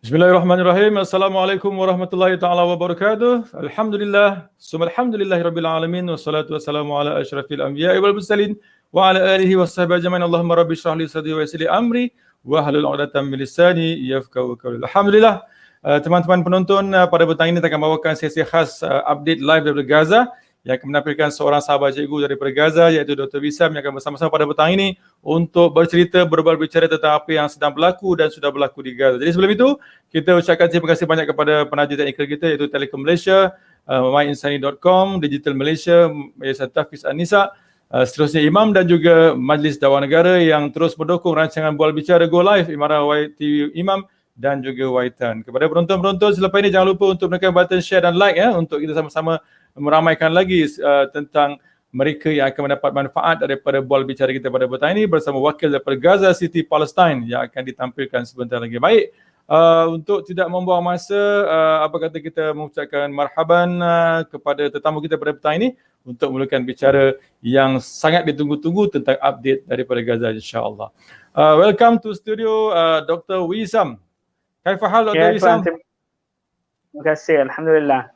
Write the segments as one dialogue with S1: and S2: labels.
S1: Bismillahirrahmanirrahim. Assalamualaikum warahmatullahi taala wabarakatuh. Alhamdulillah, summa alhamdulillahi rabbil alamin, wassalatu wassalamu ala asyrafil anbiya'i wal mursalin wa ala alihi washabihi ajmain. Allahumma rabbi shrah li sadri wa yassir li amri wa hlul 'uqdatam min lisani yafqahu qawli. Alhamdulillah, teman-teman penonton, pada petang ini kita akan bawakan sesi khas update live daripada Gaza yang akan menampilkan seorang sahabat cikgu daripada Gaza, iaitu Dr. Wissam, yang akan bersama-sama pada petang ini untuk berbicara tentang apa yang sedang berlaku dan sudah berlaku di Gaza. Jadi sebelum itu, kita ucapkan terima kasih banyak kepada penaja teknikal kita, iaitu Telekom Malaysia, myinsani.com, Digital Malaysia, Yayasan Tahfiz an-nisaa, seterusnya Imam dan juga Majlis Dakwah Negara yang terus mendukung rancangan Bual Bicara Go Live, Imarah YTV Imam dan juga Waitan. Kepada penonton-penonton, selepas ini jangan lupa untuk menekan button share dan like untuk kita sama-sama meramaikan lagi tentang mereka yang akan mendapat manfaat daripada Bual Bicara kita pada petang ini bersama wakil daripada Gaza City, Palestine yang akan ditampilkan sebentar lagi. Baik, untuk tidak membuang masa, apa kata kita mengucapkan marhaban kepada tetamu kita pada petang ini untuk memulakan bicara yang sangat ditunggu-tunggu tentang update daripada Gaza, insya-Allah. Welcome to studio Dr. Wissam. Kaifa hal Dr. Wissam?
S2: Terima kasih, alhamdulillah.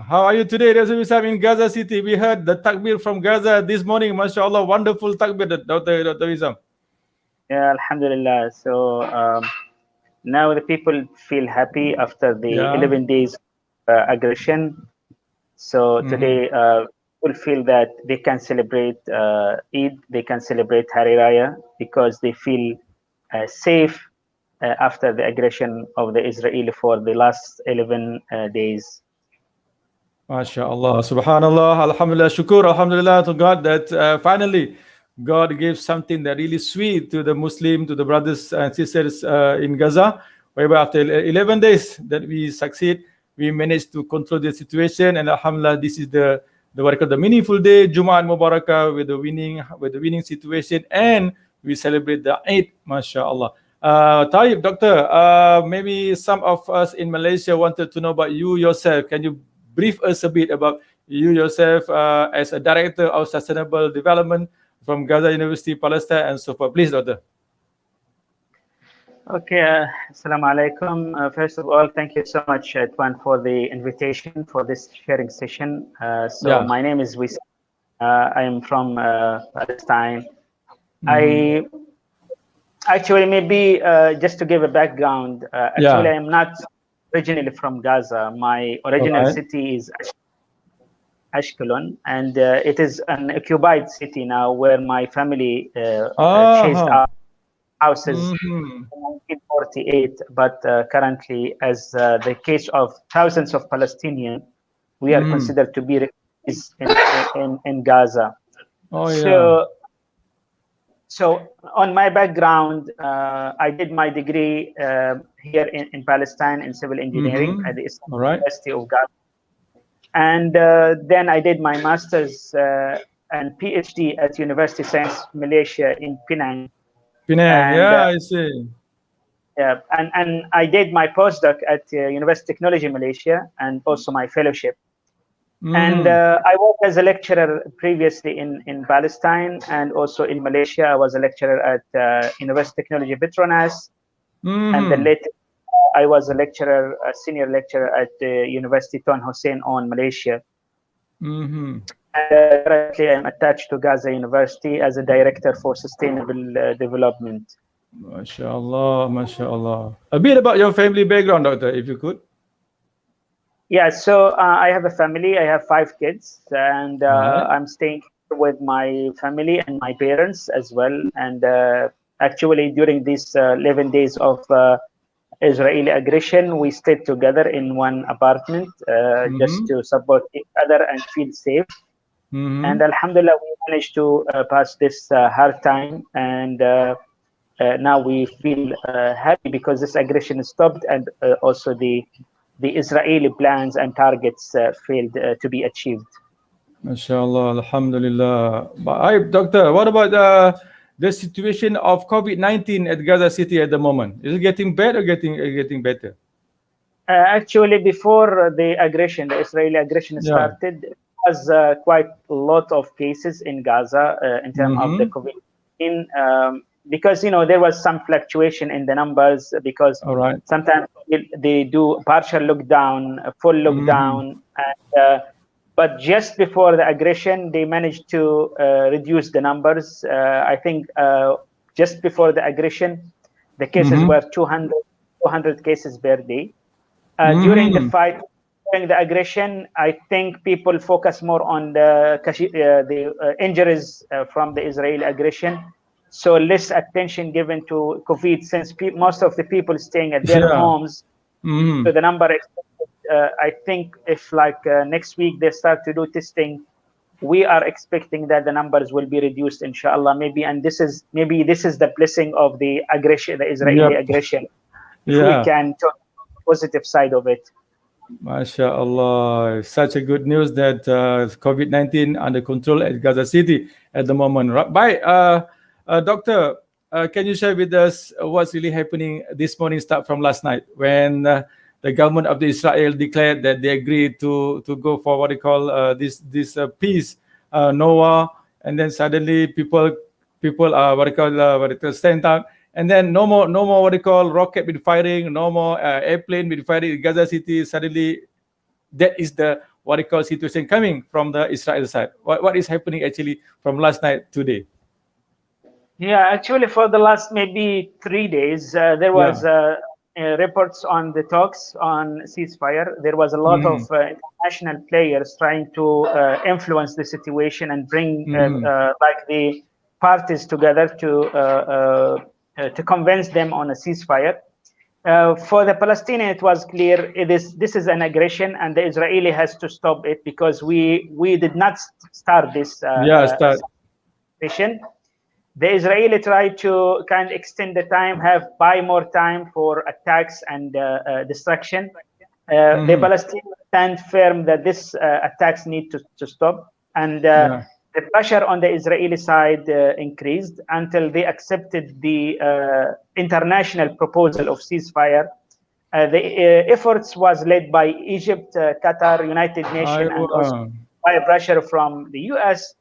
S1: How are you today, Dr. Wissam, in Gaza City? We heard the takbir from Gaza this morning. MashaAllah, wonderful takbir, Dr. Wissam.
S2: Yeah, alhamdulillah. So now the people feel happy after the 11 days aggression. So today people feel that they can celebrate Eid, they can celebrate Hari Raya because they feel safe after the aggression of the Israeli for the last 11 days.
S1: MashaAllah, Subhanallah, Alhamdulillah, Shukur, Alhamdulillah to God that finally God gave something that really sweet to the Muslim, to the brothers and sisters in Gaza, whereby after 11 days that we succeed, we managed to control the situation, and Alhamdulillah, this is the what I call the meaningful day, Jumaat Mubarakah, with the winning situation, and we celebrate the Eid, MashaAllah. Taib, Doctor, maybe some of us in Malaysia wanted to know about you yourself. Can you brief us a bit about you yourself as a Director of Sustainable Development from Gaza University, Palestine, and so forth? Please, Doctor.
S2: Okay, Assalamu alaikum. First of all, thank you so much, Tuan, for the invitation for this sharing session. My name is Wissam. I am from Palestine. Actually, maybe just to give a background, actually I am not originally from Gaza. My original city is Ashkelon, and it is an occupied city now where my family chased out houses in 1948. But currently, as the case of thousands of Palestinians, we are considered to be refugees in Gaza. So on my background, I did my degree here in Palestine in civil engineering at the University of Gaza. And then I did my master's and PhD at University of Science Malaysia in Penang.
S1: I see.
S2: Yeah, and I did my postdoc at University of Technology Malaysia and also my fellowship. And I worked as a lecturer previously in Palestine and also in Malaysia. I was a lecturer at University of Technology Petronas, and then later I was a senior lecturer at University Tuan Hussein on Malaysia. And currently I'm attached to Gaza University as a Director for Sustainable Development.
S1: MashaAllah, MashaAllah. A bit about your family background, Doctor, if you could.
S2: Yeah, so I have a family. I have 5 kids, and I'm staying with my family and my parents as well. And actually, during these 11 days of Israeli aggression, we stayed together in one apartment just to support each other and feel safe. And Alhamdulillah, we managed to pass this hard time, and now we feel happy because this aggression is stopped, and also the Israeli plans and targets failed to be achieved.
S1: MashaAllah, Alhamdulillah. But Doctor, what about the situation of COVID-19 at Gaza City at the moment? Is it getting bad or getting better?
S2: Actually, before the Israeli aggression started, there was quite a lot of cases in Gaza in terms of the COVID-19. because there was some fluctuation in the numbers, because
S1: All right.
S2: sometimes they do partial lockdown, a full lockdown, and, but just before the aggression, they managed to reduce the numbers. I think just before the aggression, the cases were 200 cases per day. During the fight, during the aggression, I think people focus more on the injuries from the Israeli aggression. So less attention given to COVID, since most of the people staying at their homes. So the number, I think if next week they start to do testing, we are expecting that the numbers will be reduced, inshallah. Maybe this is the blessing of the aggression, the Israeli aggression. If we can talk positive side of it.
S1: MashaAllah, such a good news that COVID-19 under control at Gaza City at the moment. Right, Doctor, can you share with us what's really happening this morning, start from last night, when the government of Israel declared that they agreed to go for what they call this peace, no war, and then suddenly people stand out. And then no more what they call rocket been firing, no more airplane been firing in Gaza City. Suddenly, that is the what they call situation coming from the Israel side. What is happening actually from last night to today?
S2: Yeah, actually, for the last maybe 3 days, there was reports on the talks on ceasefire. There was a lot of international players trying to influence the situation and bring the parties together to convince them on a ceasefire. For the Palestinian, it was clear this is an aggression, and the Israeli has to stop it, because we did not start this mission. The Israeli tried to kind of extend the time, buy more time for attacks and destruction. The Palestinians stand firm that this attacks need to stop, and the pressure on the Israeli side increased until they accepted the international proposal of ceasefire. The efforts was led by Egypt, Qatar, United Nations, and also by pressure from the US.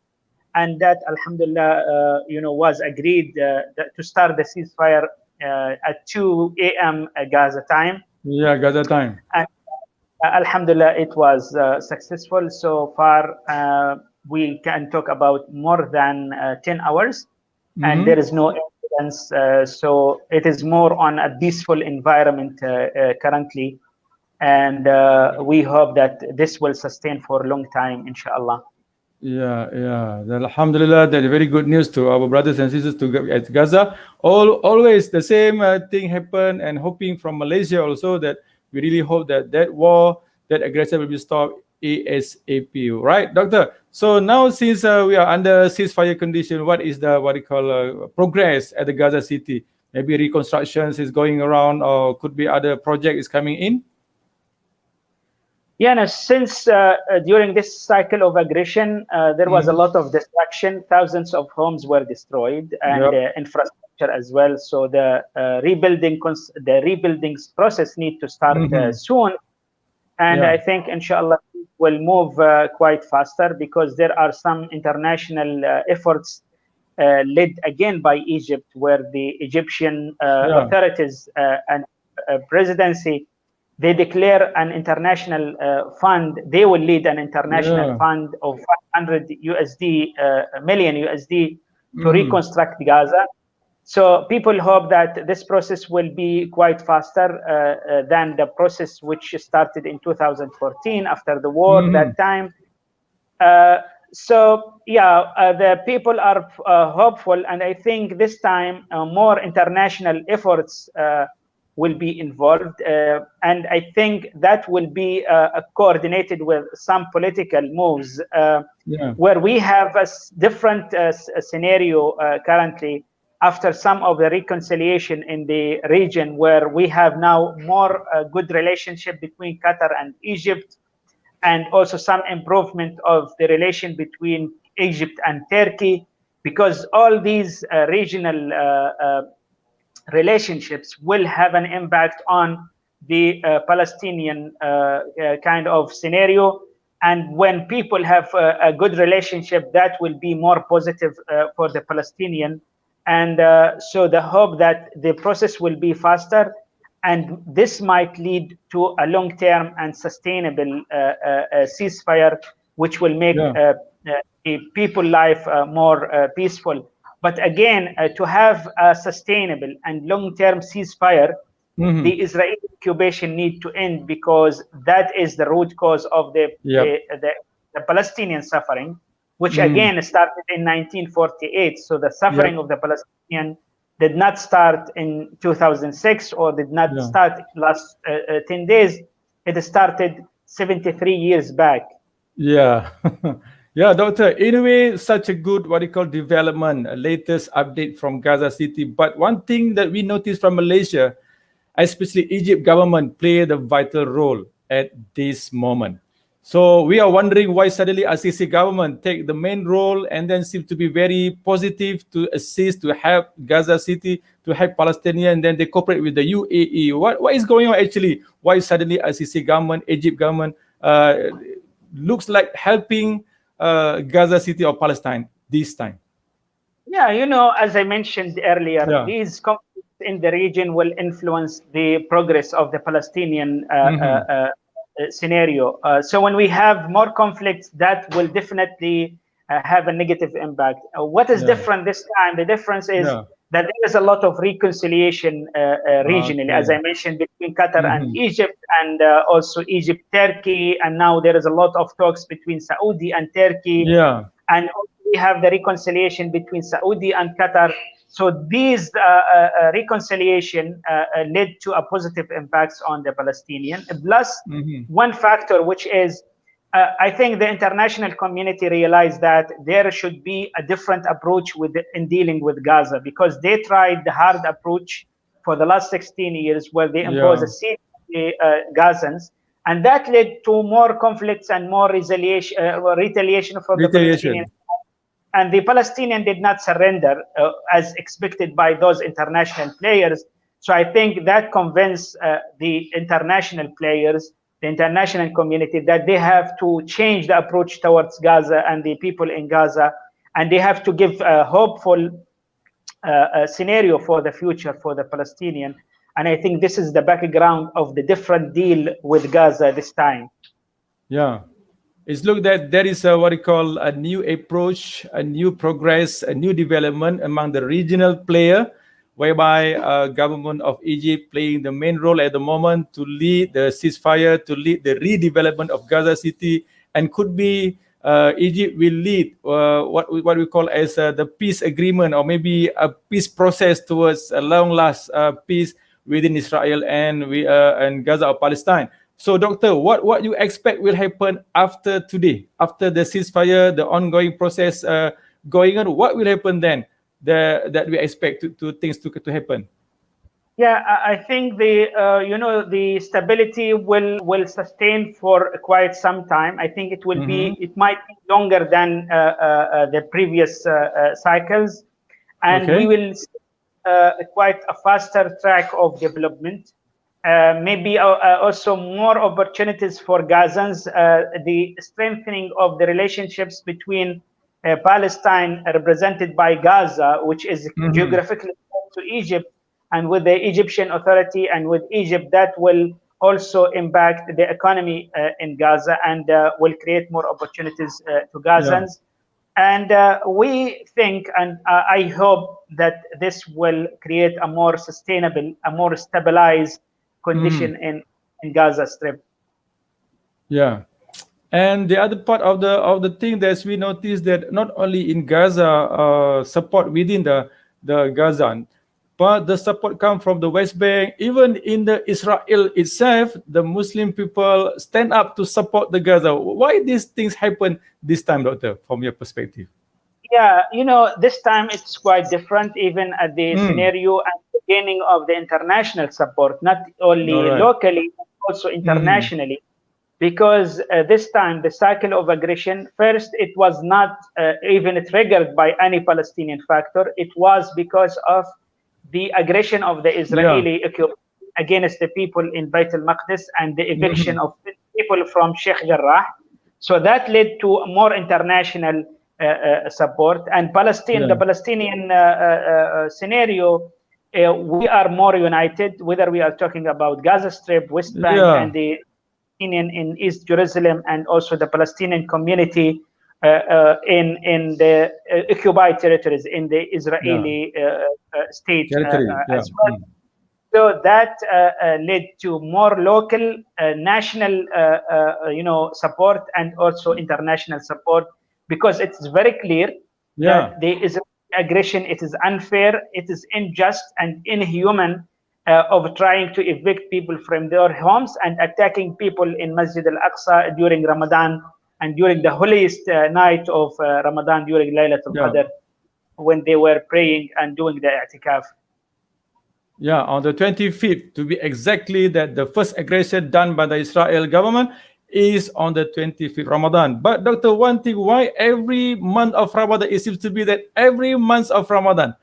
S2: And that, alhamdulillah, was agreed to start the ceasefire at 2 a.m. Gaza time.
S1: Yeah, Gaza time.
S2: And, alhamdulillah, it was successful so far. We can talk about more than 10 hours, and there is no evidence. So it is more on a peaceful environment currently. And we hope that this will sustain for a long time, inshallah.
S1: Yeah. Alhamdulillah, that's very good news to our brothers and sisters at Gaza. Always the same thing happen, and hoping from Malaysia also that we really hope that war, that aggression will be stopped ASAP. Right, Doctor? So now, since we are under ceasefire condition, what is the progress at the Gaza City? Maybe reconstructions is going around, or could be other project is coming in?
S2: Yeah, since during this cycle of aggression, there was a lot of destruction. Thousands of homes were destroyed, and infrastructure as well. So the rebuilding process need to start soon. And I think, inshallah, will move quite faster, because there are some international efforts led again by Egypt, where the Egyptian authorities and presidency, they declare an international fund. They will lead an international fund of 500 million USD to reconstruct Gaza. So people hope that this process will be quite faster than the process which started in 2014 after the war that time. The people are hopeful, and I think this time more international efforts will be involved, and I think that will be coordinated with some political moves, where we have a different scenario currently after some of the reconciliation in the region, where we have now more good relationship between Qatar and Egypt, and also some improvement of the relation between Egypt and Turkey, because all these regional relationships will have an impact on the Palestinian kind of scenario. And when people have a good relationship, that will be more positive for the Palestinian. And so the hope that the process will be faster, and this might lead to a long-term and sustainable ceasefire, which will make the people life more peaceful. But again, to have a sustainable and long-term ceasefire, the Israeli occupation need to end, because that is the root cause of the Palestinian suffering, which again started in 1948. So the suffering of the Palestinian did not start in 2006 or did not start last 10 days. It started 73 years back.
S1: Yeah. Yeah, doctor, in a way, such a good, what you call, development, a latest update from Gaza City. But one thing that we noticed from Malaysia, especially Egypt government, played a vital role at this moment. So we are wondering why suddenly Assisi government take the main role and then seem to be very positive to assist, to help Gaza City, to help Palestinians, and then they cooperate with the UAE. What is going on actually? Why suddenly Assisi government, Egypt government looks like helping Gaza City or Palestine this time?
S2: Yeah, as I mentioned earlier, these conflicts in the region will influence the progress of the Palestinian scenario. So when we have more conflicts, that will definitely have a negative impact. What is different this time? The difference is that there is a lot of reconciliation regionally, as I mentioned, between Qatar and Egypt, and also Egypt, Turkey, and now there is a lot of talks between Saudi and Turkey. And we have the reconciliation between Saudi and Qatar. So these reconciliation led to a positive impacts on the Palestinian. Plus, one factor, which is, I think the international community realized that there should be a different approach in dealing with Gaza, because they tried the hard approach for the last 16 years, where they imposed a siege on the Gazans. And that led to more conflicts and more retaliation from the Palestinians. And the Palestinians did not surrender as expected by those international players. So I think that convinced the international players, the international community, that they have to change the approach towards Gaza and the people in Gaza, and they have to give a hopeful scenario for the future for the Palestinian. And I think this is the background of the different deal with Gaza this time.
S1: Yeah. It's look that there is a, what you call, a new approach, a new progress, a new development among the regional player, whereby government of Egypt playing the main role at the moment to lead the ceasefire, to lead the redevelopment of Gaza City, and could be Egypt will lead what we call as the peace agreement, or maybe a peace process towards a long last peace within Israel and Gaza or Palestine. So, Doctor, what you expect will happen after today, after the ceasefire, the ongoing process going on? What will happen then that we expect to things to happen?
S2: Yeah, I think the stability will sustain for quite some time. I think it will it might be longer than the previous cycles, and we will see quite a faster track of development. Maybe also more opportunities for Gazans, the strengthening of the relationships between Palestine, represented by Gaza, which is geographically close to Egypt, and with the Egyptian Authority and with Egypt, that will also impact the economy in Gaza and will create more opportunities to Gazans. And we think, and I hope, that this will create a more sustainable, a more stabilized condition in Gaza Strip.
S1: Yeah, and the other part of the thing that we noticed, that not only in Gaza support within the Gaza, but the support come from the West Bank. Even in the Israel itself, the Muslim people stand up to support the Gaza. Why these things happen this time, Doctor, from your perspective?
S2: Yeah, this time it's quite different, even at the scenario and beginning of the international support, not only locally, but also internationally. Because this time the cycle of aggression, first, it was not even triggered by any Palestinian factor. It was because of the aggression of the Israeli against the people in Beit al-Maqdis and the eviction of people from Sheikh Jarrah. So that led to more international support. And Palestine, the Palestinian scenario, we are more united, whether we are talking about Gaza Strip, West Bank, and the in East Jerusalem, and also the Palestinian community in the occupied territories, in the Israeli state as well. So that led to more local, national, support, and also international support, because it's very clear that the Israeli aggression, it is unfair, it is unjust and inhuman, of trying to evict people from their homes and attacking people in Masjid al-Aqsa during Ramadan and during the holiest night of Ramadan, during Laylatul Qadr, when they were praying and doing the i'tikaf.
S1: Yeah, on the 25th, to be exactly, that the first aggression done by the Israel government is on the 25th Ramadan. But Doctor, one thing, why every month of Ramadan, it seems to be that every month of Ramadan,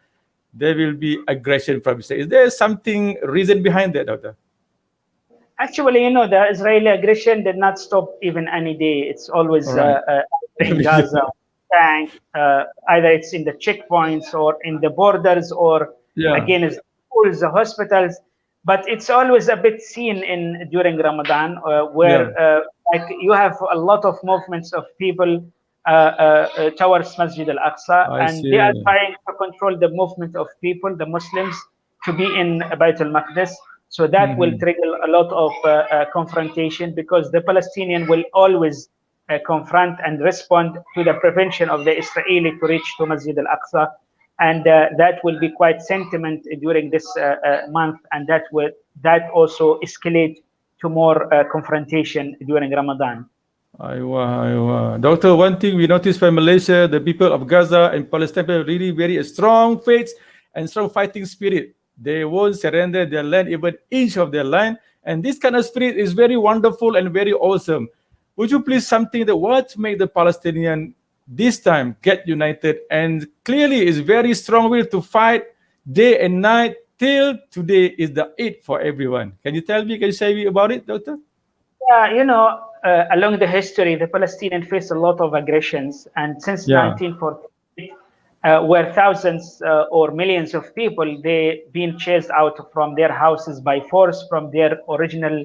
S1: there will be aggression from Israel. Is there something, reason behind that, Doctor?
S2: Actually, the Israeli aggression did not stop even any day. It's always in Gaza, tank, either it's in the checkpoints or in the borders or against schools, the hospitals. But it's always a bit seen during Ramadan, where like you have a lot of movements of people towards Masjid al-Aqsa, and they are trying to control the movement of people, the Muslims, to be in Bayt al-Maqdis. So that will trigger a lot of confrontation, because the Palestinian will always confront and respond to the prevention of the Israeli to reach to Masjid al-Aqsa. And that will be quite sentiment during this month, and that also escalate to more confrontation during Ramadan.
S1: Doctor, one thing we noticed from Malaysia, the people of Gaza and Palestine have really very strong faith and strong fighting spirit. They won't surrender their land, even inch of their land. And this kind of spirit is very wonderful and very awesome. Would you please something that what make the Palestinian this time get united, and clearly is very strong will to fight day and night till today is the Eid for everyone. Can you tell me, can you say about it, Doctor?
S2: Yeah, along the history, the Palestinians faced a lot of aggressions, and since 1948, where thousands or millions of people, they been chased out from their houses by force, from their original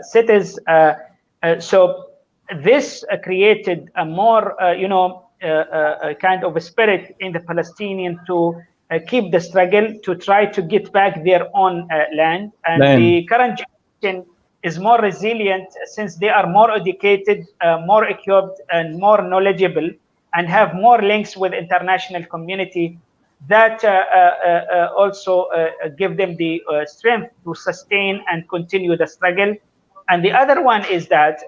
S2: cities. So this created a more, kind of a spirit in the Palestinian to keep the struggle, to try to get back their own land. And the current generation is more resilient, since they are more educated, more equipped, and more knowledgeable, and have more links with international community. That also give them the strength to sustain and continue the struggle. And the other one is that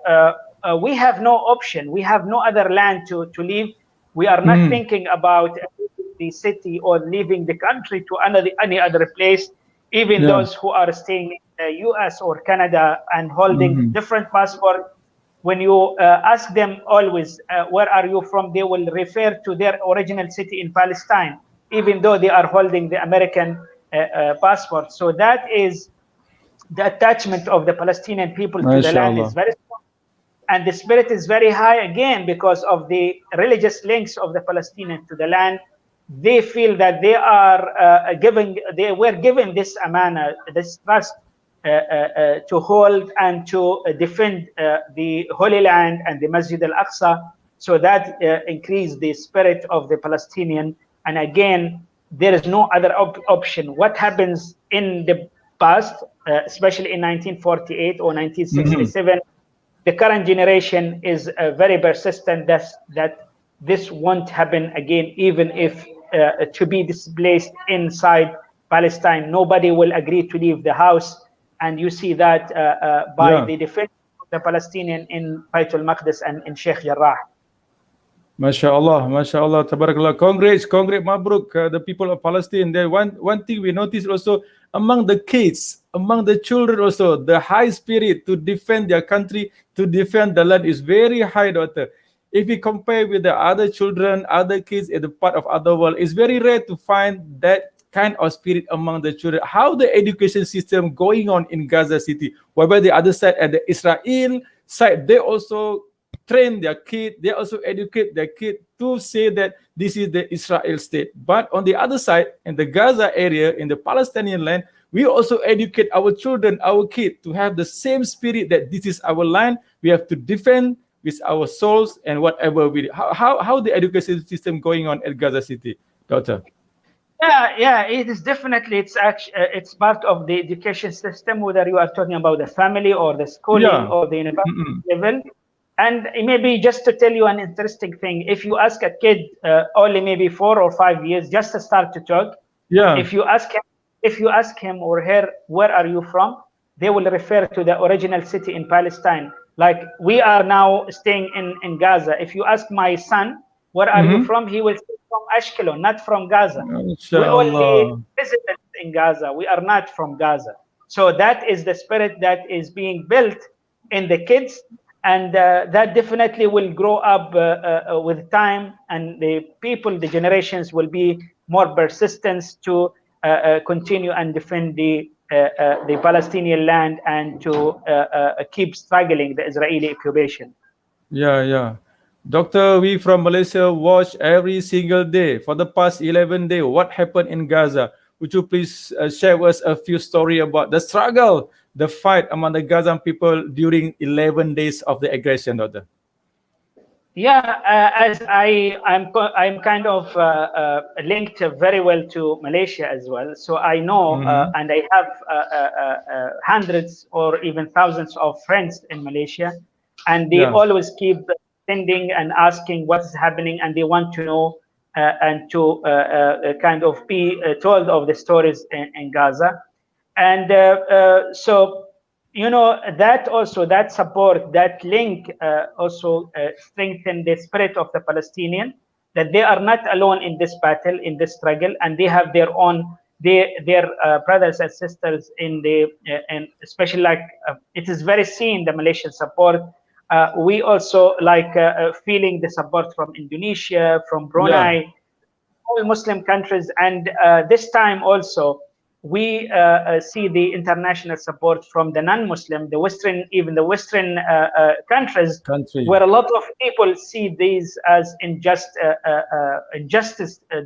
S2: we have no option. We have no other land to leave. We are not thinking about the city or leaving the country to any other place. Even those who are staying in the US or Canada and holding different passport, when you ask them always, where are you from, they will refer to their original city in Palestine, even though they are holding the American passport. So that is the attachment of the Palestinian people to the land is very strong. And the spirit is very high, again, because of the religious links of the Palestinians to the land. They feel that they were given this amana, this trust, to hold and to defend the Holy Land and the Masjid al-Aqsa. So that increased the spirit of the Palestinian. And again, there is no other option. What happens in the past, especially in 1948 or 1967, the current generation is very persistent that this won't happen again, even if to be displaced inside Palestine. Nobody will agree to leave the house. And you see that by the defense of the Palestinian in Bayt al-Maqdis and in Sheikh Jarrah.
S1: MashaAllah, MashaAllah, Tabarakallah. Congrats, Mabruk, the people of Palestine. There, one thing we noticed also among the kids, among the children also, the high spirit to defend their country, to defend the land is very high, Doctor. If we compare with the other children, other kids in the part of other world, it's very rare to find that kind of spirit among the children. How the education system going on in Gaza City, whereby the other side, at the Israel side, they also train their kid, they also educate their kid to say that this is the Israel state. But on the other side, in the Gaza area, in the Palestinian land, we also educate our children, our kids, to have the same spirit that this is our land. We have to defend with our souls and whatever we do. How the education system going on at Gaza City, Doctor?
S2: Yeah, it is definitely. It's actually it's part of the education system, whether you are talking about the family or the schooling or the university level. And maybe just to tell you an interesting thing, if you ask a kid only maybe 4 or 5 years just to start to talk, if you ask him or her, where are you from, they will refer to the original city in Palestine. Like we are now staying in Gaza. If you ask my son, where are you from, he will say from Ashkelon, not from Gaza. We only visited in Gaza. We are not from Gaza. So that is the spirit that is being built in the kids. And that definitely will grow up with time, and the people, the generations will be more persistent to continue and defend the Palestinian land and to keep struggling the Israeli occupation.
S1: Yeah. Doctor, we from Malaysia watch every single day for the past 11 days what happened in Gaza. Would you please share with us a few stories about the struggle, the fight among the Gazan people during 11 days of the aggression, Doctor?
S2: Yeah, as I'm kind of linked very well to Malaysia as well. So I know, and I have hundreds or even thousands of friends in Malaysia, and they always keep sending and asking what is happening, and they want to know and to kind of be told of the stories in Gaza. And so, you know, that also, that support, that link also strengthen the spirit of the Palestinian, that they are not alone in this battle, in this struggle, and they have their own, their brothers and sisters in the, and especially like, it is very seen, the Malaysian support. We also like feeling the support from Indonesia, from Brunei, all Muslim countries, and this time also we see the international support from the non-Muslim, the Western, even the Western countries, where a lot of people see these as injustice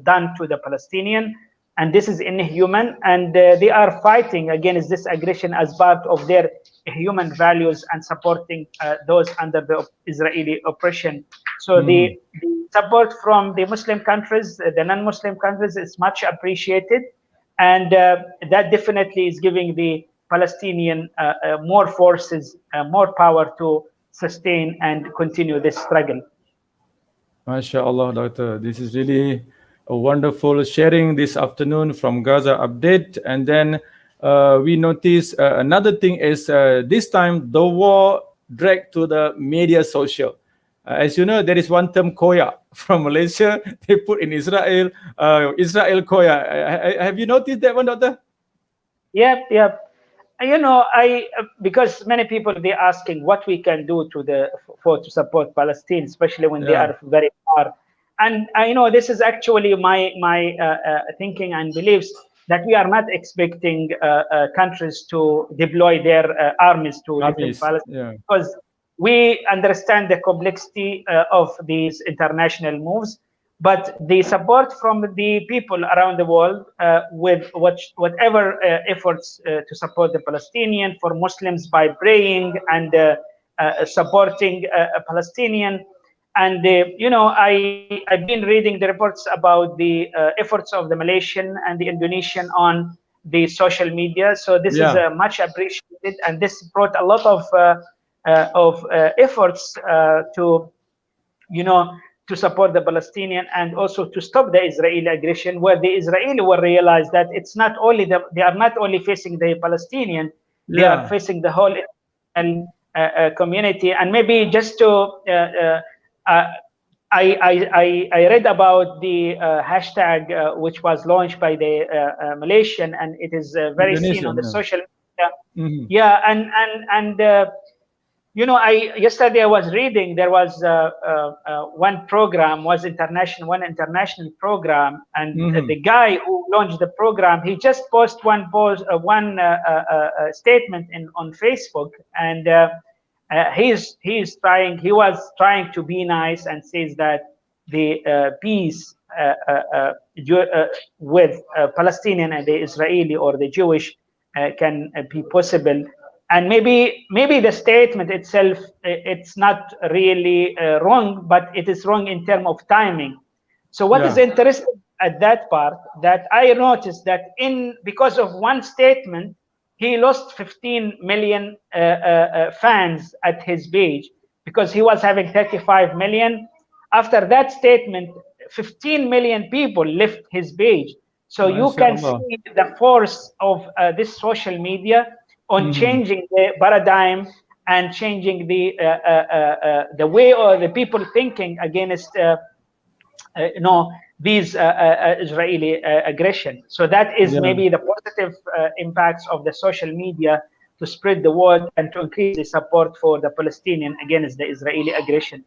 S2: done to the Palestinian, and this is inhuman, and they are fighting against this aggression as part of their human values and supporting those under the Israeli oppression. So the support from the Muslim countries, the non-Muslim countries, is much appreciated, and that definitely is giving the Palestinian more forces, more power to sustain and continue this struggle.
S1: MashaAllah, Doctor. This is really a wonderful sharing this afternoon from Gaza Update. And then we notice another thing is this time the war dragged to the media social. As you know, there is one term koya from Malaysia. They put in Israel, Israel koya. Have you noticed that one, Doctor?
S2: Yep. You know, because many people, they're asking what we can do to support Palestine, especially when they are very far. And I know this is actually my thinking and beliefs, that we are not expecting countries to deploy their armies to defend Palestine, because we understand the complexity of these international moves. But the support from the people around the world with whatever efforts to support the Palestinian, for Muslims by praying and supporting a Palestinian. And, you know, I've been reading the reports about the efforts of the Malaysian and the Indonesian on the social media. So this is much appreciated. And this brought a lot of efforts to, you know, to support the Palestinian and also to stop the Israeli aggression, where the Israeli will realize that it's not only they are not only facing the Palestinian, they are facing the whole community. And maybe just to I read about the hashtag which was launched by the Malaysian, and it is very seen on the social media. And you know, yesterday I was reading, there was one program, one international program, and the guy who launched the program, he just posted one statement on Facebook, and he was trying to be nice and says that the peace with Palestinian and the Israeli or the Jewish can be possible. And maybe the statement itself, it's not really wrong, but it is wrong in terms of timing. So what is interesting at that part, that I noticed that because of one statement, he lost 15 million fans at his page, because he was having 35 million. After that statement, 15 million people left his page. So you can see the force of this social media on changing the paradigm and changing the way or the people thinking against these Israeli aggression. So that is maybe the positive impacts of the social media to spread the word and to increase the support for the Palestinian against the Israeli aggression.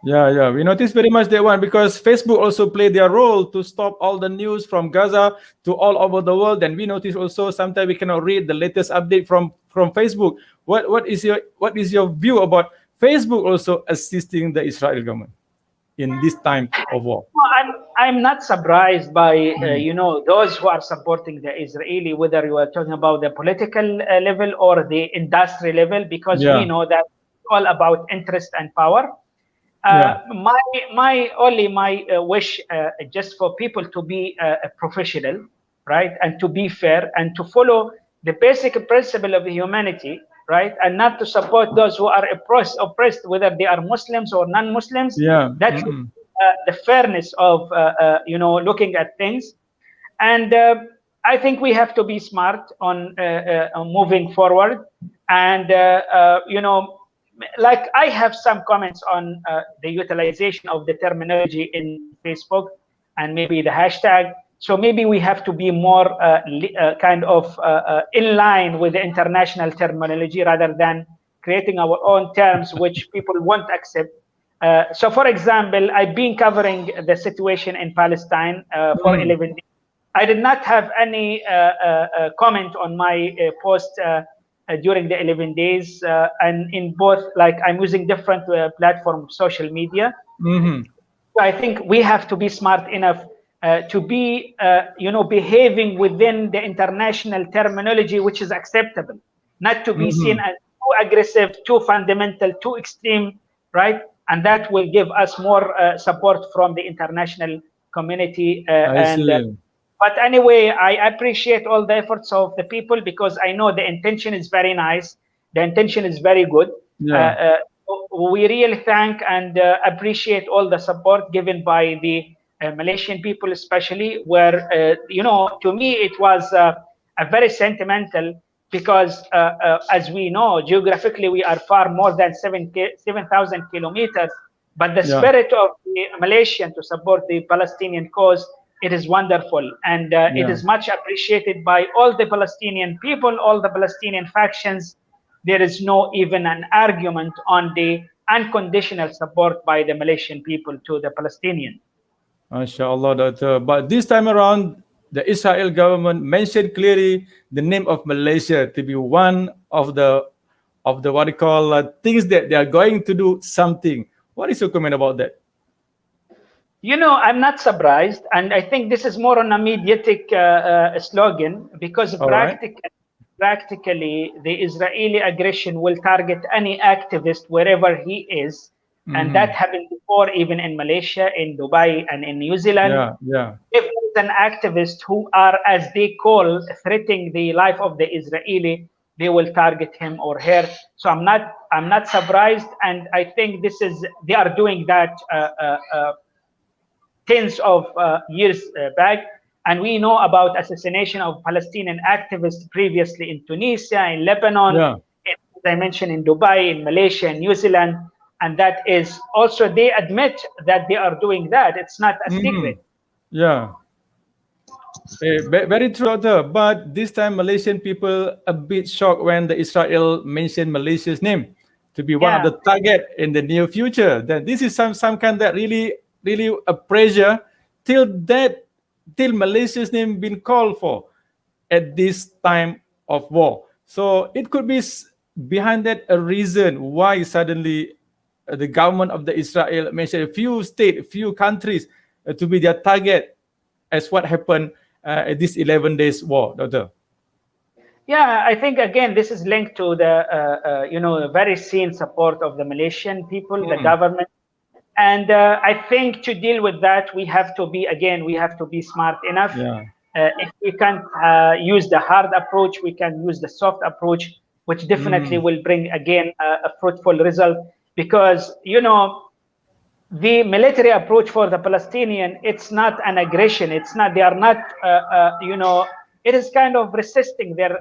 S1: Yeah, we noticed very much that one, because Facebook also played their role to stop all the news from Gaza to all over the world. And we notice also sometimes we cannot read the latest update from Facebook. What is your view about Facebook also assisting the Israel government in this time of war?
S2: I'm not surprised by those who are supporting the Israeli, whether you are talking about the political level or the industry level, because we know that it's all about interest and power. My wish just for people to be professional, right, and to be fair and to follow the basic principle of humanity, right, and not to support those who are oppressed, whether they are Muslims or non-Muslims. That's the fairness of looking at things. And I think we have to be smart on moving forward. And like I have some comments on the utilization of the terminology in Facebook and maybe the hashtag. So maybe we have to be more in line with the international terminology rather than creating our own terms which people won't accept. So for example, I've been covering the situation in Palestine for 11 days. I did not have any comment on my post during the 11 days, and in both, like I'm using different platforms, social media. So I think we have to be smart enough to be, behaving within the international terminology, which is acceptable, not to be seen as too aggressive, too fundamental, too extreme, right? And that will give us more support from the international community. But anyway, I appreciate all the efforts of the people, because I know the intention is very nice. The intention is very good. We really thank and appreciate all the support given by the Malaysian people, especially, where, to me, it was a very sentimental, because as we know, geographically, we are far more than 7,000 kilometers. But the spirit of the Malaysian to support the Palestinian cause, it is wonderful, and it is much appreciated by all the Palestinian people, all the Palestinian factions. There is no even an argument on the unconditional support by the Malaysian people to the Palestinian.
S1: MashaAllah, Doctor. But this time around, the Israel government mentioned clearly the name of Malaysia to be one of the what you call things that they are going to do something. What is your comment about that?
S2: I'm not surprised, and I think this is more on a mediatic slogan, because practically the Israeli aggression will target any activist wherever he is, and that happened before, even in Malaysia, in Dubai, and in New Zealand. If there's an activist who are, as they call, threatening the life of the Israeli, they will target him or her. So I'm not surprised, and I think they are doing that tens of years back. And we know about assassination of Palestinian activists previously in Tunisia, in Lebanon, as I mentioned, in Dubai, in Malaysia, in New Zealand. And that is also, they admit that they are doing that. It's not a secret.
S1: Very true, Doctor. But this time, Malaysian people a bit shocked when the Israel mentioned Malaysia's name to be one of the target in the near future. Then this is some kind that really a pressure till Malaysia's name been called for at this time of war. So it could be behind that a reason why suddenly the government of the Israel mentioned a few states, a few countries to be their target, as what happened at this 11 days war, Doctor?
S2: Yeah, I think again this is linked to the very seen support of the Malaysian people, the government, and I think to deal with that we have to be smart enough.
S1: Yeah.
S2: If we can't use the hard approach, we can use the soft approach, which definitely will bring again a fruitful result. Because the military approach for the Palestinian, it's not an aggression. It's not. They are not. It is kind of resisting. They're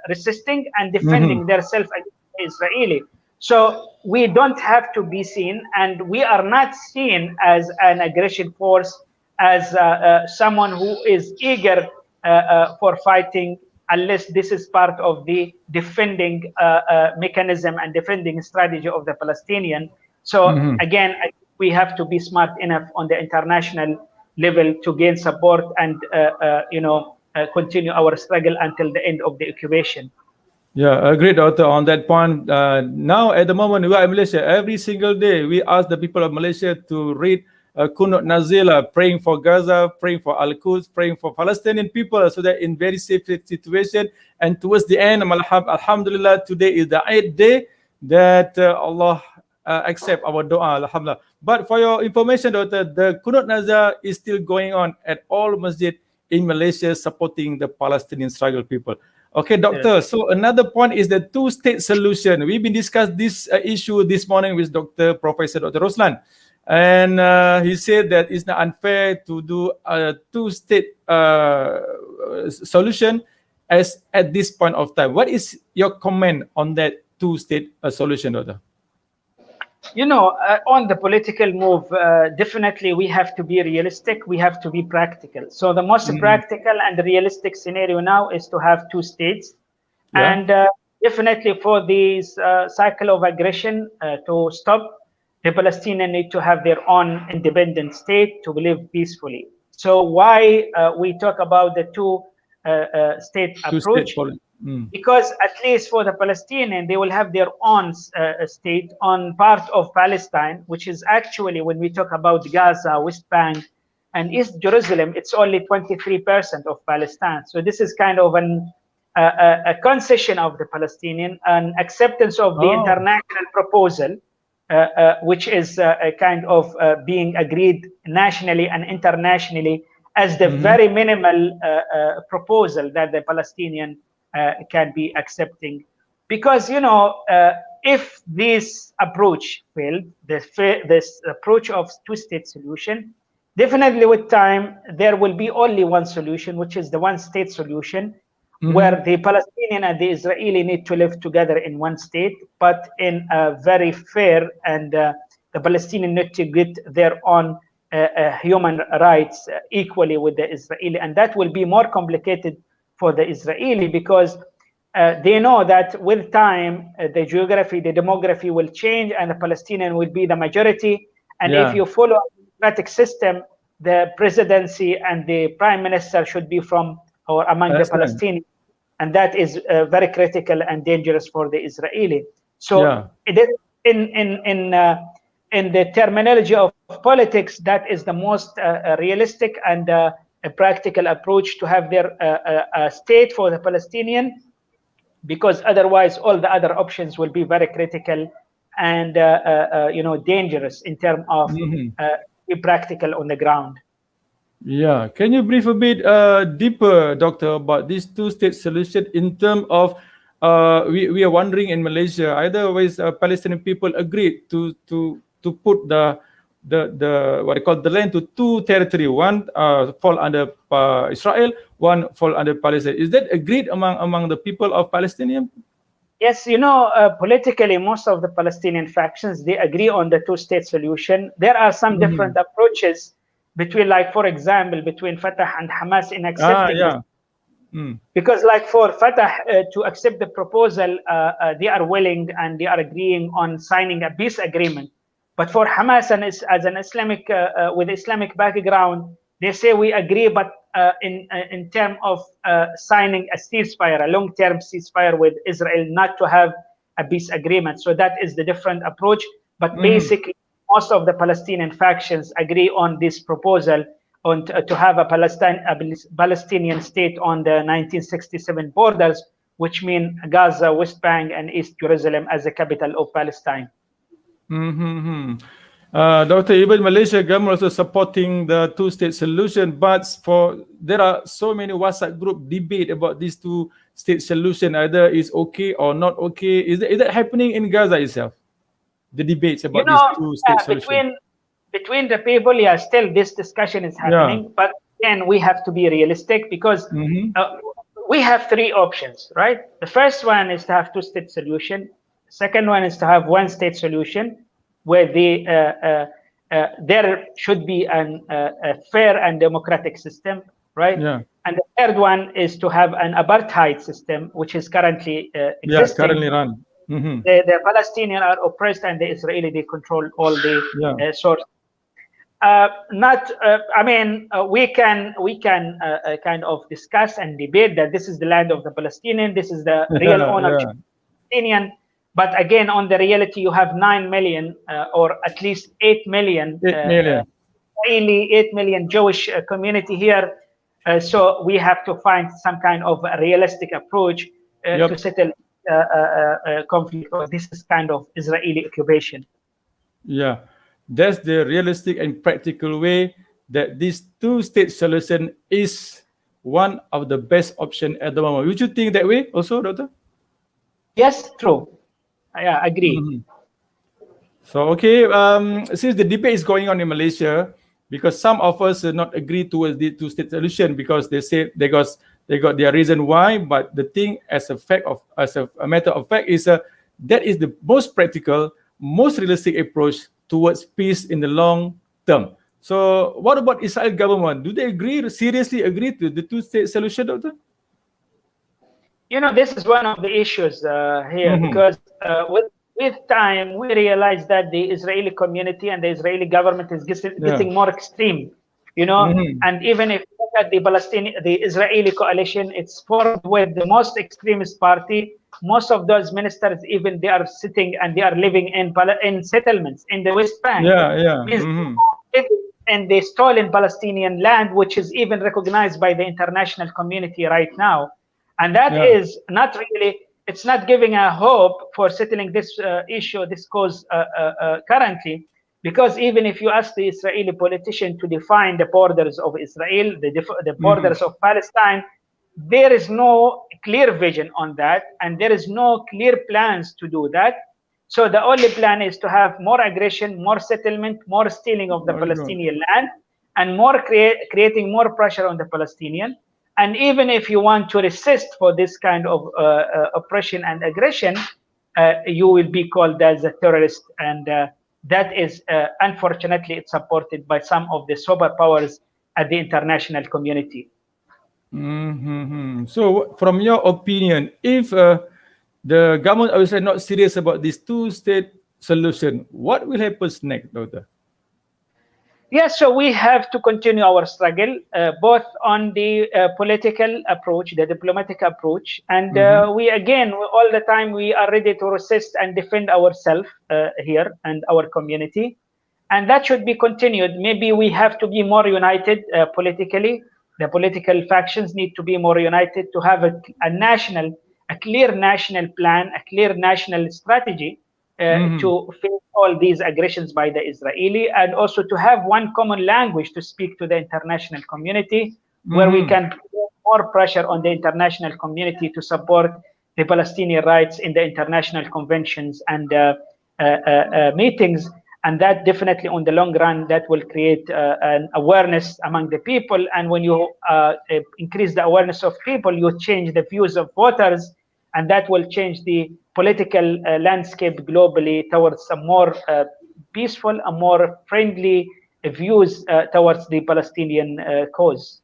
S2: resisting and defending themselves against the Israeli. So we don't have to be seen, and we are not seen as an aggression force, as someone who is eager for fighting, unless this is part of the defending mechanism and defending strategy of the Palestinian. So again, we have to be smart enough on the international level to gain support and continue our struggle until the end of the occupation.
S1: Yeah, agreed, Doctor, on that point. Now, at the moment, we are in Malaysia. Every single day, we ask the people of Malaysia to read Kunut Nazila, praying for Gaza, praying for Al-Quds, praying for Palestinian people, so that in very safe situation. And towards the end, Alhamdulillah, today is the 8th day that Allah accept our dua, Alhamdulillah. But for your information, Doctor, the Kunut Nazila is still going on at all masjid in Malaysia, supporting the Palestinian struggle people. Okay, Doctor. Yes. So another point is the two-state solution. We've been discussed this issue this morning with Professor Dr. Roslan, and he said that it's not unfair to do a two-state solution as at this point of time. What is your comment on that two-state solution, Doctor?
S2: On the political move, definitely we have to be realistic. We have to be practical. So the most practical and realistic scenario now is to have two states. Yeah. And definitely for this cycle of aggression to stop, the Palestinians need to have their own independent state to live peacefully. So why we talk about the two-state approach? Because at least for the Palestinian, they will have their own state on part of Palestine, which is actually, when we talk about Gaza, West Bank, and East Jerusalem, it's only 23% of Palestine. So this is kind of a concession of the Palestinian, an acceptance of the international proposal, which is a kind of being agreed nationally and internationally as the very minimal proposal that the Palestinian can be accepting. Because if this approach failed, this approach of two-state solution, definitely with time there will be only one solution, which is the one-state solution, where the Palestinian and the Israeli need to live together in one state, but in a very fair, and the Palestinian need to get their own human rights equally with the Israeli, and that will be more complicated for the Israeli, because they know that with time the geography, the demography will change, and the Palestinian will be the majority. And if you follow a democratic system, the presidency and the prime minister should be from or among the Palestinians, and that is very critical and dangerous for the Israeli. So it is in the terminology of politics, that is the most realistic and a practical approach to have their state for the Palestinian, because otherwise all the other options will be very critical and dangerous in terms of be practical on the ground.
S1: Yeah, can you brief a bit deeper, Doctor, about this two-state solution in terms of we are wondering in Malaysia, either ways Palestinian people agreed to put the what they call the land to two territory, one fall under Israel, one fall under Palestine. Is that agreed among the people of Palestinian?
S2: Yes, politically, most of the Palestinian factions, they agree on the two-state solution. There are some different approaches between, like, for example, between Fatah and Hamas in accepting this. Because, like, for Fatah to accept the proposal, they are willing and they are agreeing on signing a peace agreement. But for Hamas, and as an Islamic with Islamic background, they say we agree, but in terms of signing a ceasefire, a long-term ceasefire with Israel, not to have a peace agreement. So that is the different approach. But basically, most of the Palestinian factions agree on this proposal on to have a Palestinian state on the 1967 borders, which mean Gaza, West Bank, and East Jerusalem as the capital of Palestine.
S1: Doctor, even Malaysia government also supporting the two-state solution, but there are so many WhatsApp group debate about this two-state solution, either is okay or not okay. Is that happening in Gaza itself? The debates about this two-state solution
S2: between the people, still this discussion is happening. But again, we have to be realistic because we have three options, right? The first one is to have two-state solution. Second one is to have one-state solution, where there should be a fair and democratic system, right? And the third one is to have an apartheid system, which is currently existing.
S1: Currently run.
S2: The Palestinians are oppressed, and the Israeli, they control all the sources. We can kind of discuss and debate that this is the land of the Palestinian, this is the real ownership of the Palestinian. But again, on the reality, you have 9 million or at least 8 million Israeli, 8 million Jewish community here. So we have to find some kind of a realistic approach to settle conflict. Or this is kind of Israeli occupation.
S1: That's the realistic and practical way that this two-state solution is one of the best options at the moment. Would you think that way also, Doctor?
S2: Yes, true. I agree.
S1: So, since the debate is going on in Malaysia, because some of us do not agree towards the two-state solution because they say they got their reason why, but the thing as a matter of fact is that is the most practical, most realistic approach towards peace in the long term. So, what about Israel government? Do they seriously agree to the two-state solution, Doctor?
S2: This is one of the issues here because with time we realize that the Israeli community and the Israeli government is getting more extreme. And even if you look at the Israeli coalition, it's formed with the most extremist party. Most of those ministers, even they are sitting and they are living in settlements in the West Bank. And they stolen Palestinian land, which is even recognized by the international community right now. And that is not really, it's not giving a hope for settling this issue, this cause currently, because even if you ask the Israeli politician to define the borders of Israel, the borders of Palestine, there is no clear vision on that, and there is no clear plans to do that. So the only plan is to have more aggression, more settlement, more stealing of the Palestinian land, and more creating more pressure on the Palestinian. And even if you want to resist for this kind of oppression and aggression, you will be called as a terrorist. And that is, unfortunately, it's supported by some of the superpowers at the international community.
S1: So, from your opinion, if the government is not serious about this two-state solution, what will happen next, Doctor?
S2: Yes, so we have to continue our struggle, both on the political approach, the diplomatic approach, and we all the time, we are ready to resist and defend ourselves here and our community. And that should be continued. Maybe we have to be more united politically. The political factions need to be more united to have a clear national plan, a clear national strategy to face all these aggressions by the Israeli, and also to have one common language to speak to the international community, where we can put more pressure on the international community to support the Palestinian rights in the international conventions and meetings. And that definitely, on the long run, that will create an awareness among the people. And when you increase the awareness of people, you change the views of voters, and that will change the political landscape globally towards a more peaceful, a more friendly views towards the Palestinian cause.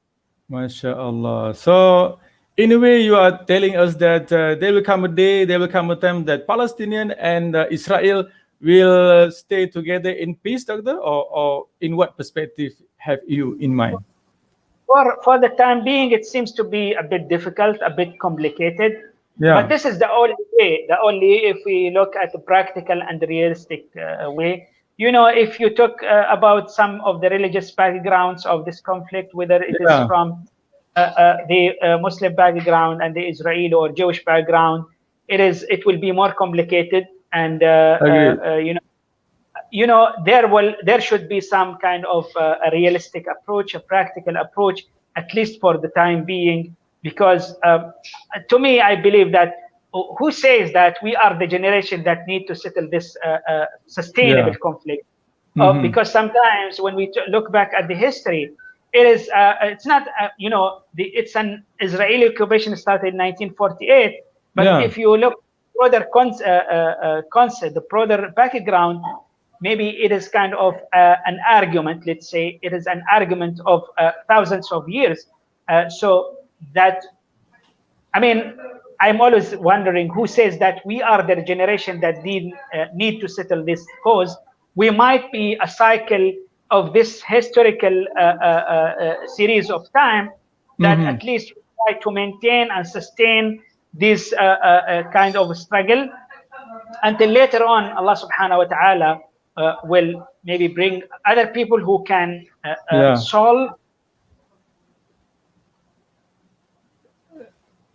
S1: MashaAllah. So, in a way, you are telling us that there will come a day, there will come a time that Palestinian and Israel will stay together in peace, Doctor? Or in what perspective have you in mind?
S2: For the time being, it seems to be a bit difficult, a bit complicated.
S1: Yeah.
S2: But this is the only way. The only if we look at the practical and the realistic way. You know, if you talk about some of the religious backgrounds of this conflict, whether it is
S1: Yeah.
S2: from the Muslim background and the Israeli or Jewish background, it will be more complicated. And
S1: Agreed.
S2: there should be some kind of a realistic approach, a practical approach, at least for the time being, because to me, I believe that who says that we are the generation that need to settle this sustainable conflict? Because sometimes when we look back at the history, it's not it's an Israeli occupation started in 1948, but
S1: Yeah.
S2: if you look broader concept, the broader background, maybe it is kind of an argument. Let's say it is an argument of thousands of years. So that, I mean, I'm always wondering who says that we are the generation that need to settle this cause. We might be a cycle of this historical series of time that at least try to maintain and sustain this kind of struggle until later on Allah subhanahu wa ta'ala will maybe bring other people who can solve.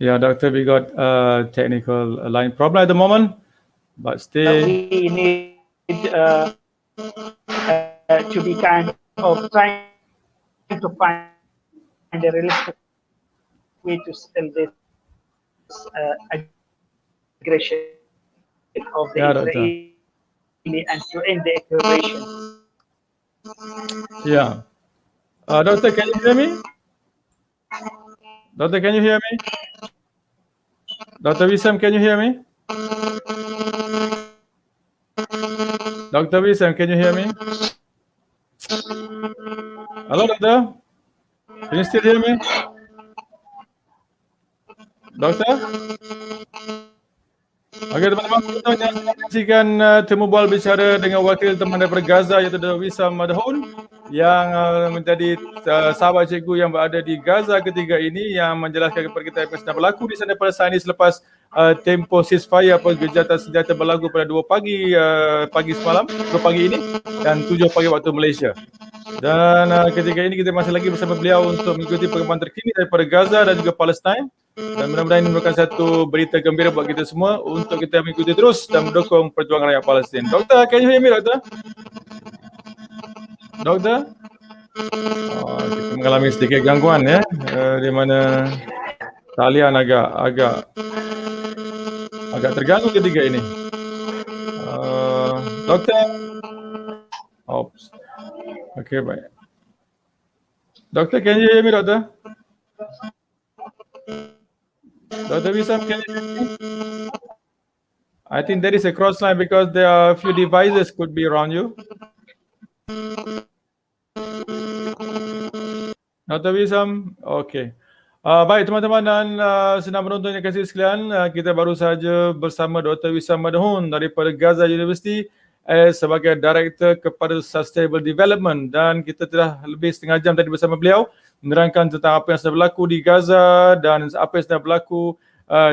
S1: Yeah, Doctor, we got a technical line problem at the moment, but still
S2: We need to be kind of trying to find a realistic way to settle this aggression of the Israeli and to end the occupation.
S1: Yeah. Doctor, can you hear me? Doctor, can you hear me? Dr. Wissam, can you hear me? Dr. Wissam, can you hear me? Hello, Doctor? Can you still hear me? Doctor? Okey, teman-teman, kita menyaksikan temu bual bicara dengan wakil teman daripada Gaza, iaitu Dr. Wissam Madhun, yang menjadi sahabat cikgu yang berada di Gaza ketika ini, yang menjelaskan kepada kita apa yang sedang berlaku di sana pada saat ini selepas tempoh ceasefire atau gencatan senjata berlaku pada 2 pagi semalam, 2 pagi ini dan 7 pagi waktu Malaysia. Dan ketika ini kita masih lagi bersama beliau untuk mengikuti perkembangan terkini daripada Gaza dan juga Palestin. Dan mudah-mudahan ini merupakan satu berita gembira buat kita semua untuk kita mengikuti terus dan mendukung perjuangan rakyat Palestin. Doktor, can you hear me, Doktor? Doktor? Kita mengalami sedikit gangguan ya, di mana talian agak terganggu ketika ini. Doktor? Oops. Okay, baik. Doktor, can you hear me, Doktor? Dr. Wissam, can you hear me? I think there is a cross line because there are a few devices could be around you. Dr. Wissam, okay. Baik teman-teman dan senang menonton yang kasih sekalian, kita baru saja bersama Dr. Wissam Madhun daripada Gaza University sebagai Director kepada Sustainable Development, dan kita telah lebih setengah jam tadi bersama beliau menerangkan tentang apa yang sedang berlaku di Gaza dan apa yang sedang berlaku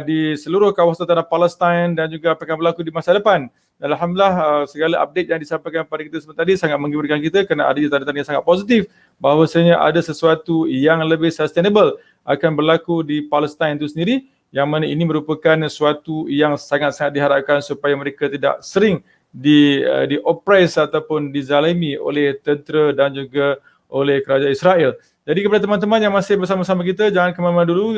S1: di seluruh kawasan tanah Palestin dan juga apa yang akan berlaku di masa depan. Dan Alhamdulillah segala update yang disampaikan kepada kita sebentar tadi sangat menggembarkan kita kerana ada tanda-tanda yang sangat positif bahawasanya ada sesuatu yang lebih sustainable akan berlaku di Palestin itu sendiri, yang mana ini merupakan sesuatu yang sangat-sangat diharapkan supaya mereka tidak sering di-oppress ataupun dizalimi oleh tentera dan juga oleh kerajaan Israel. Jadi kepada teman-teman yang masih bersama-sama kita, jangan ke mana-mana dulu.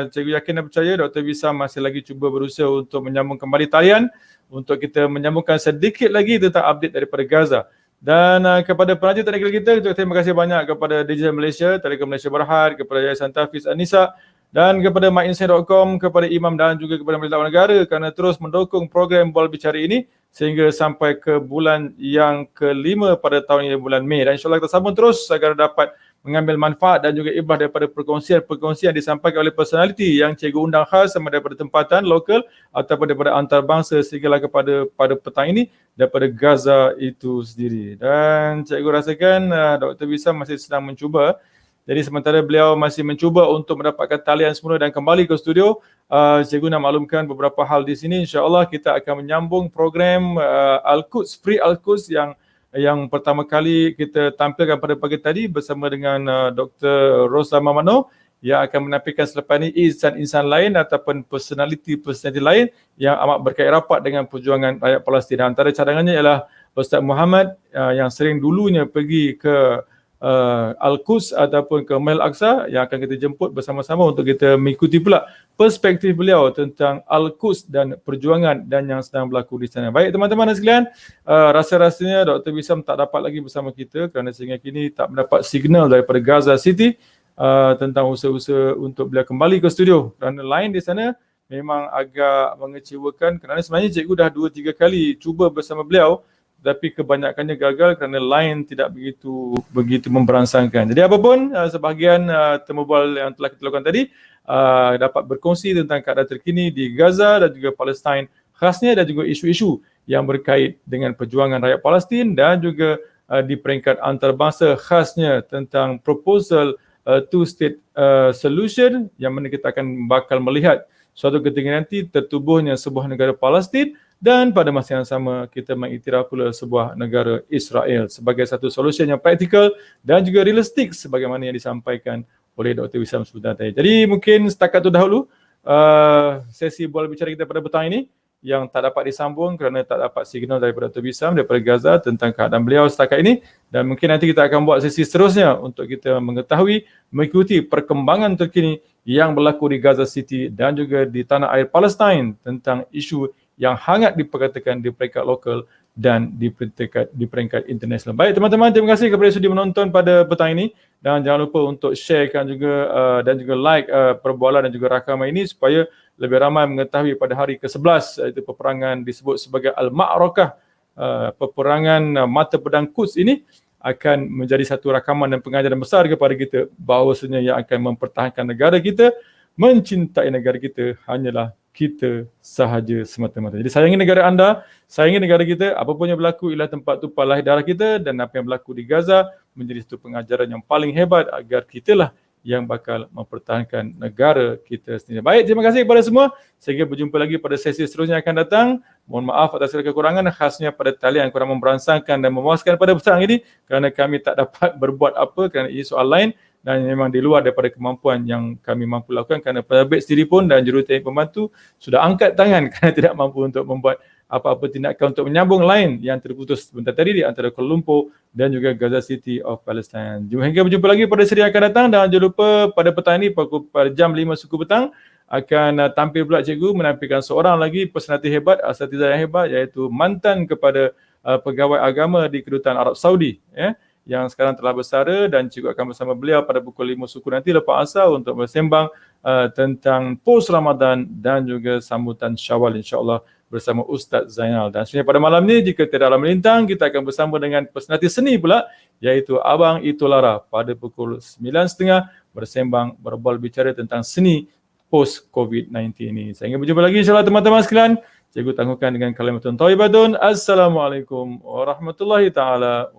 S1: Cikgu yakin dan percaya Dr. Wissam masih lagi cuba berusaha untuk menyambung kembali talian untuk kita menyambungkan sedikit lagi tentang update daripada Gaza. Dan kepada penaja teknikal kita, terima kasih banyak kepada Digital Malaysia, Telekom Malaysia Berhad, kepada Yayasan Tafiz an-Nisaa dan kepada myinsight.com, kepada Imam dan juga kepada Majlis Dakwah Negara kerana terus mendukung program Bual Bicara ini sehingga sampai ke bulan yang ke-5 pada tahun ini, bulan Mei. Dan insyaAllah kita sambung terus agar dapat mengambil manfaat dan juga ibrah daripada perkongsian yang disampaikan oleh personaliti yang cikgu undang khas sama daripada tempatan lokal ataupun daripada antarabangsa sehinggalah pada petang ini daripada Gaza itu sendiri. Dan cikgu rasakan Dr. Wissam masih sedang mencuba Jadi sementara beliau masih mencuba untuk mendapatkan talian semula dan kembali ke studio, cikgu nak maklumkan beberapa hal di sini. InsyaAllah kita akan menyambung program Al-Quds, Free Al-Quds yang pertama kali kita tampilkan pada pagi tadi bersama dengan Dr. Rosa Mamano yang akan menampilkan selepas ini insan-insan lain ataupun personality lain yang amat berkait rapat dengan perjuangan rakyat Palestin. Antara cadangannya ialah Ustaz Muhammad yang sering dulunya pergi ke Al-Quds ataupun ke Masjid Al-Aqsa yang akan kita jemput bersama-sama untuk kita mengikuti pula perspektif beliau tentang Al-Quds dan perjuangan dan yang sedang berlaku di sana. Baik teman-teman dan sekalian, rasa-rasanya Dr. Wissam tak dapat lagi bersama kita kerana sehingga kini tak mendapat signal daripada Gaza City tentang usaha-usaha untuk beliau kembali ke studio. Kerana line di sana memang agak mengecewakan kerana sebenarnya cikgu dah 2-3 kali cuba bersama beliau tapi kebanyakannya gagal kerana line tidak begitu memberansangkan. Jadi apapun, sebahagian temu bual yang telah kita lakukan tadi dapat berkongsi tentang keadaan terkini di Gaza dan juga Palestin khasnya dan juga isu-isu yang berkait dengan perjuangan rakyat Palestin dan juga di peringkat antarabangsa khasnya tentang proposal two-state solution yang mana kita akan bakal melihat suatu ketika nanti tertubuhnya sebuah negara Palestin dan pada masa yang sama kita mengiktiraf pula sebuah negara Israel sebagai satu solusi yang praktikal dan juga realistik sebagaimana yang disampaikan oleh Dr. Wissam sebentar tadi. Jadi mungkin setakat itu dahulu sesi bola bicara kita pada petang ini yang tak dapat disambung kerana tak dapat signal daripada Dr. Wissam daripada Gaza tentang keadaan beliau setakat ini, dan mungkin nanti kita akan buat sesi seterusnya untuk kita mengetahui, mengikuti perkembangan terkini yang berlaku di Gaza City dan juga di tanah air Palestin tentang isu yang hangat diperkatakan di peringkat lokal dan di peringkat internasional. Baik teman-teman, terima kasih kepada yang sudi menonton pada petang ini dan jangan lupa untuk sharekan juga dan juga like perbualan dan juga rakaman ini supaya lebih ramai mengetahui pada hari ke-11 iaitu peperangan disebut sebagai Al-Ma'rakah, peperangan mata pedang Quds ini akan menjadi satu rakaman dan pengajaran besar kepada kita bahawasanya yang akan mempertahankan negara kita, mencintai negara kita hanyalah kita sahaja semata-mata. Jadi sayangi negara anda, sayangi negara kita, apapun yang berlaku ialah tempat tumpah lahir darah kita dan apa yang berlaku di Gaza menjadi satu pengajaran yang paling hebat agar kitalah yang bakal mempertahankan negara kita sendiri. Baik, terima kasih kepada semua. Sehingga berjumpa lagi pada sesi seterusnya akan datang. Mohon maaf atas segala kekurangan khasnya pada talian kurang memberansangkan dan memuaskan pada petang ini kerana kami tak dapat berbuat apa kerana ini soal lain dan memang di luar daripada kemampuan yang kami mampu lakukan kerana penerbit sendiri pun dan juruteknik pembantu sudah angkat tangan kerana tidak mampu untuk membuat apa-apa tindakan untuk menyambung line yang terputus sebentar tadi di antara Kuala Lumpur dan juga Gaza City of Palestine. Hingga berjumpa lagi pada seri akan datang dan jangan lupa pada petang ini pada jam 5 suku petang akan tampil pula cikgu menampilkan seorang lagi personaliti hebat, asatizah yang hebat iaitu mantan kepada pegawai agama di Kedutaan Arab Saudi yang sekarang telah bersara dan cikgu akan bersama beliau pada pukul 5 suku nanti lepas asar untuk bersembang tentang pos Ramadan dan juga sambutan Syawal insya-Allah bersama Ustaz Zainal. Dan sebenarnya pada malam ni jika tiada alam melintang kita akan bersama dengan personaliti seni pula iaitu Abang Itulara pada pukul 9.30 bersembang berbual bicara tentang seni post COVID-19 ini. Sehingga berjumpa lagi insya-Allah teman-teman sekalian. Cikgu tangguhkan dengan kalimatun thayyibatun. Assalamualaikum warahmatullahi taala